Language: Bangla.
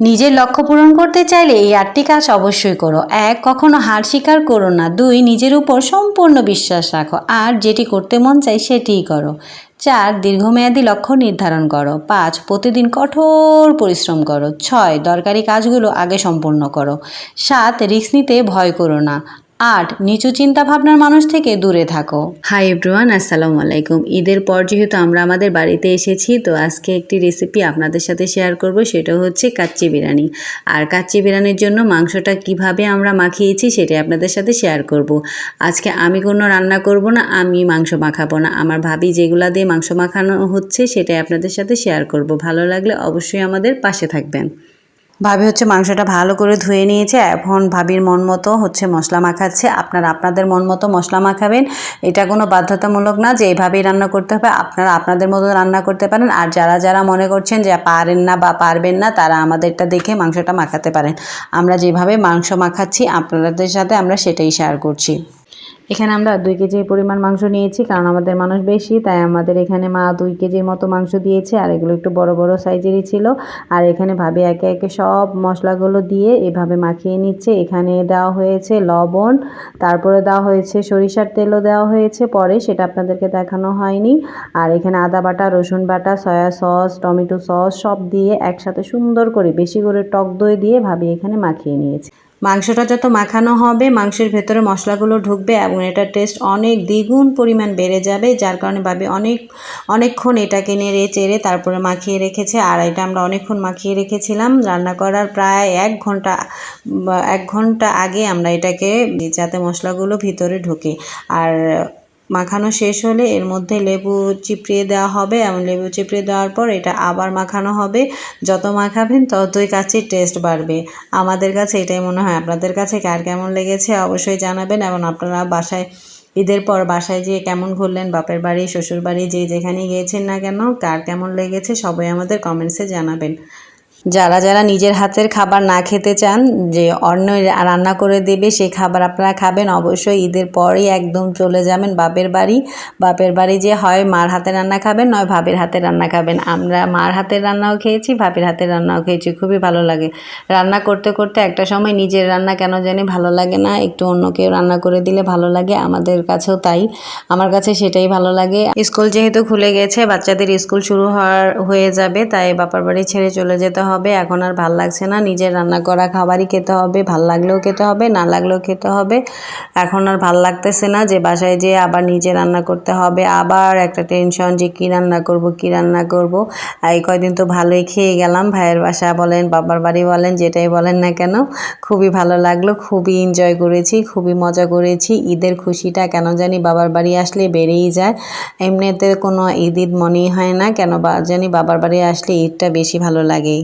নিজের লক্ষ্য পূরণ করতে চাইলে এই ৮টি কাজ অবশ্যই করো। ১. কখনো হার স্বীকার করো না। ২. নিজের উপর সম্পূর্ণ বিশ্বাস রাখো। আর যেটি করতে মন চাই সেটিই করো। ৪. দীর্ঘমেয়াদী লক্ষ্য নির্ধারণ করো। ৫. প্রতিদিন কঠোর পরিশ্রম করো। ৬. দরকারি কাজগুলো আগে সম্পূর্ণ করো। ৭. রিস্ক নিতে ভয় করো না। ৮. নিচু চিন্তাভাবনার মানুষ থেকে দূরে থাকো। হাই এভরিওয়ান, আসসালামু আলাইকুম। ঈদের পর যেহেতু আমরা আমাদের বাড়িতে এসেছি, তো আজকে একটি রেসিপি আপনাদের সাথে শেয়ার করব, সেটা হচ্ছে কাচ্চি বিরিয়ানি। আর কাচ্চি বিরিয়ানির জন্য মাংসটা কিভাবে আমরা মাখিয়েছি সেটাই আপনাদের সাথে শেয়ার করব। আজকে আমি কোনো রান্না করব না, আমি মাংস মাখাবো না। আমার ভাবি যেগুলা দিয়ে মাংস মাখানো হচ্ছে সেটাই আপনাদের সাথে শেয়ার করব। ভালো লাগলে অবশ্যই আমাদের পাশে থাকবেন। ভাবি হচ্ছে মাংসটা ভালো করে ধুয়ে নিয়েছে, এখন ভাবির মন মতো হচ্ছে মশলা মাখাচ্ছে। আপনারা আপনাদের মন মতো মশলা মাখাবেন। এটা কোনো বাধ্যতামূলক না যে এইভাবেই রান্না করতে হবে, আপনারা আপনাদের মতো রান্না করতে পারেন। আর যারা যারা মনে করছেন যে পারেন না বা পারবেন না, তারা আমাদেরটা দেখে মাংসটা মাখাতে পারেন। আমরা যেভাবে মাংস মাখাচ্ছি আপনাদের সাথে আমরা সেটাই শেয়ার করছি। এখানে আমরা 2 কেজির পরিমাণ মাংস নিয়েছি, কারণ আমাদের মানুষ বেশি, তাই আমাদের এখানে মা 2 কেজির মতো মাংস দিয়েছে। আর এগুলো একটু বড় বড় সাইজেরই ছিল। আর এখানে ভাবি একে একে সব মশলাগুলো দিয়ে এভাবে মাখিয়ে নিচ্ছে। এখানে দেওয়া হয়েছে লবণ, তারপরে দেওয়া হয়েছে সরিষার তেলও দেওয়া হয়েছে পরে, সেটা আপনাদেরকে দেখানো হয়নি। আর এখানে আদা বাটা, রসুন বাটা, সয়া সস, টমেটো সস সব দিয়ে একসাথে সুন্দর করে বেশি করে টক দই দিয়ে ভাবি এখানে মাখিয়ে নিয়েছে। মাংসটা যত মাখানো হবে মাংসের ভেতরে মশলাগুলো ঢুকবে এবং এটার টেস্ট অনেক দ্বিগুণ পরিমাণ বেড়ে যাবে, যার কারণে ভাবি অনেকক্ষণ এটাকে নেড়ে চেড়ে তারপরে মাখিয়ে রেখেছে। আর এটা আমরা অনেকক্ষণ মাখিয়ে রেখেছিলাম, রান্না করার প্রায় 1 ঘন্টা আগে আমরা এটাকে, যাতে মশলাগুলো ভিতরে ঢোকে। আর মাখানো শেষ হলে এর মধ্যে লেবু চিপড়িয়ে দেওয়া হবে এবং লেবু চিপড়িয়ে দেওয়ার পর এটা আবার মাখানো হবে। যত মাখাবেন ততই কাচ্চির টেস্ট বাড়বে। আমাদের কাছে এটাই মনে হয়। আপনাদের কাছে কার কেমন লেগেছে অবশ্যই জানাবেন, এবং আপনারা বাসায় ঈদের পর বাসায় যেয়ে কেমন ঘুরলেন, বাপের বাড়ি শ্বশুর বাড়ি যে যেখানে গিয়েছেন না কেন, কার কেমন লেগেছে সবাই আমাদের কমেন্টসে জানাবেন। যারা যারা নিজের হাতের খাবার না খেতে চান, যে অন্য রান্না করে দেবে সেই খাবার আপনারা খাবেন, অবশ্যই ঈদের পরেই একদম চলে যাবেন বাপের বাড়ি। বাপের বাড়ি যে হয় মার হাতে রান্না খাবেন, নয় ভাবির হাতে রান্না খাবেন। আমরা মার হাতের রান্নাও খেয়েছি, ভাবির হাতের রান্নাও খেয়েছি, খুবই ভালো লাগে। রান্না করতে করতে একটা সময় নিজের রান্না কেন জানি ভালো লাগে না, একটু অন্য কেউ রান্না করে দিলে ভালো লাগে। আমাদের কাছেও তাই, আমার কাছে সেটাই ভালো লাগে। স্কুল যেহেতু খুলে গেছে, বাচ্চাদের স্কুল শুরু হয়ে যাবে, তাই বাপের বাড়ি ছেড়ে চলে যেতে হবে। এখন আর ভাল লাগছে না, নিজের রান্না করা খাবারই খেতে হবে, ভাল লাগলেও খেতে হবে, না লাগলেও খেতে হবে। এখন আর ভাল লাগতেছে না যে বাসায় যেয়ে আবার নিজে রান্না করতে হবে, আবার একটা টেনশন যে কী রান্না করব। এই কয়দিন তো ভালোই খেয়ে গেলাম, ভাইয়ের বাসা বলেন, বাবার বাড়ি বলেন, যেটাই বলেন না কেন, খুবই ভালো লাগলো, খুবই এনজয় করেছি, খুবই মজা করেছি। ঈদের খুশিটা কেন জানি বাবার বাড়ি আসলে বেড়েই যায়। এমনিতে কোনো ঈদ মনেই হয় না, কেন জানি বাবার বাড়ি আসলে ঈদটা বেশি ভালো লাগে।